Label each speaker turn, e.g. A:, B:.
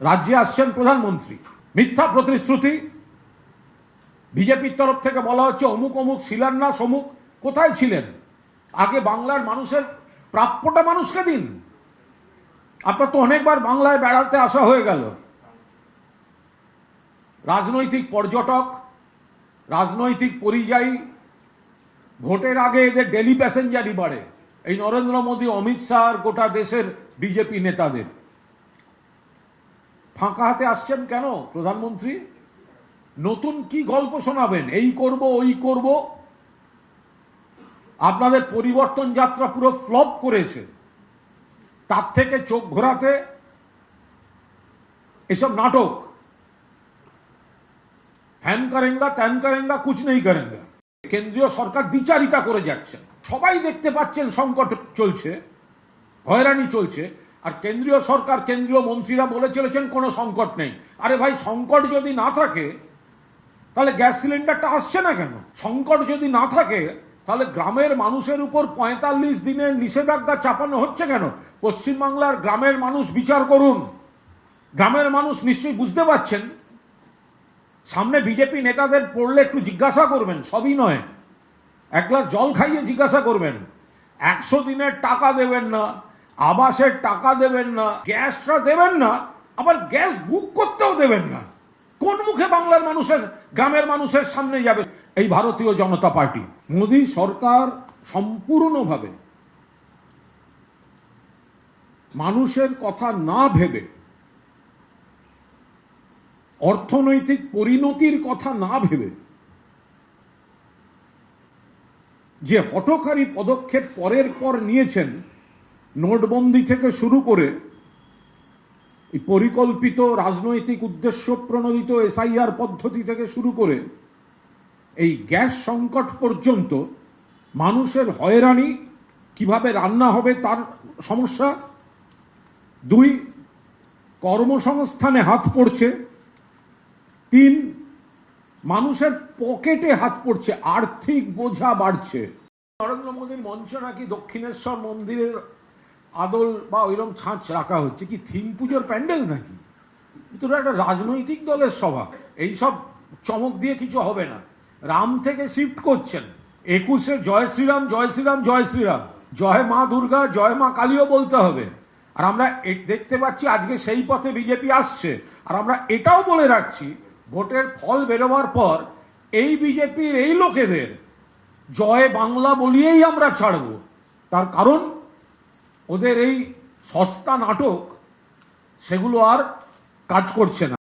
A: রাজ্যে আসছেন প্রধানমন্ত্রী, মিথ্যা প্রতিশ্রুতি, বিজেপির তরফ থেকে বলা হচ্ছে অমুক অমুক শিলান্যাস অমুক। কোথায় ছিলেন? আগে বাংলার মানুষের প্রাপ্যটা মানুষকে দিন। আপনার তো অনেকবার বাংলায় বেড়াতে আসা হয়ে গেল। রাজনৈতিক পর্যটক, রাজনৈতিক পরিযায়ী, ভোটের আগে এদের ডেলি প্যাসেঞ্জারই বাড়ে এই নরেন্দ্র মোদী, অমিত শাহ আর গোটা দেশের বিজেপি নেতাদের। ফাঁকা হাতে আসছেন কেন প্রধানমন্ত্রী? নতুন কি গল্প শোনাবেন? এই করব ওই করব। আপনাদের পরিবর্তন যাত্রা পুরো ফ্লপ করেছে। তার থেকে চোখ ঘোরাতে এসব নাটক, হ্যান করেঙ্গা ত্যান করেঙ্গা কুছ নেই করেঙ্গা। কেন্দ্রীয় সরকার দ্বিচারিতা করে যাচ্ছেন। সবাই দেখতে পাচ্ছেন সংকট চলছে, হয়রানি চলছে, আর কেন্দ্রীয় সরকার, কেন্দ্রীয় মন্ত্রীরা বলে চলেছেন কোনো সংকট নেই। আরে ভাই, সংকট যদি না থাকে তাহলে গ্যাস সিলিন্ডারটা আসছে না কেন? সংকট যদি না থাকে তাহলে গ্রামের মানুষের উপর ৪৫ দিনের নিষেধাজ্ঞা চাপানো হচ্ছে কেন? পশ্চিমবাংলার গ্রামের মানুষ বিচার করুন। গ্রামের মানুষ নিশ্চয়ই বুঝতে পারছেন। সামনে বিজেপি নেতাদের পড়লে একটু জিজ্ঞাসা করবেন, সবই নয়, এক গ্লাস জল খাইয়ে জিজ্ঞাসা করবেন। ১০০ দিনের টাকা দেবেন না, আবাসের টাকা দেবেন না, গ্যাসটা দেবেন না, আবার গ্যাস বুক করতেও দেবেন না। কোন মুখে বাংলার মানুষের, গ্রামের মানুষের সামনে যাবে এই ভারতীয় জনতা পার্টি? মোদী সরকার সম্পূর্ণভাবে মানুষের কথা না ভেবে, অর্থনৈতিক পরিণতির কথা না ভেবে যে হঠকারী পদক্ষেপ পরের পর নিয়েছেন, নোটবন্দি থেকে শুরু করে এই পরিকল্পিত রাজনৈতিক উদ্দেশ্য প্রণোদিত এসআইআর পদ্ধতি থেকে শুরু করে এই গ্যাস সংকট পর্যন্ত, মানুষের হয়রানি, কিভাবে রান্না হবে তার সমস্যা, ২ কর্মসংস্থানে হাত পড়ছে, ৩ মানুষের পকেটে হাত পড়ছে, আর্থিক বোঝা বাড়ছে। নরেন্দ্র মোদীর মঞ্চে নাকি দক্ষিণেশ্বর মন্দিরের আদল বা ওইরকম ছাঁচ রাখা হচ্ছে। কি থিম পুজোর প্যান্ডেল নাকি? তো একটা রাজনৈতিক দলের সভা, এইসব চমক দিয়ে কিছু হবে না। রাম থেকে শিফট করছেন, ২১-এ জয় শ্রীরাম জয় শ্রীরাম জয় শ্রীরাম, জয় মা দুর্গা জয় মা কালীও বলতে হবে। আর আমরা দেখতে পাচ্ছি আজকে সেই পথে বিজেপি আসছে। আর আমরা এটাও বলে রাখছি, ভোটের ফল বেরোবার পর এই বিজেপির এই লোকেদের জয় বাংলা বলিয়েই আমরা ছাড়ব। তার কারণ ওদের এই সস্তা নাটক সেগুলো আর কাজ করছে না।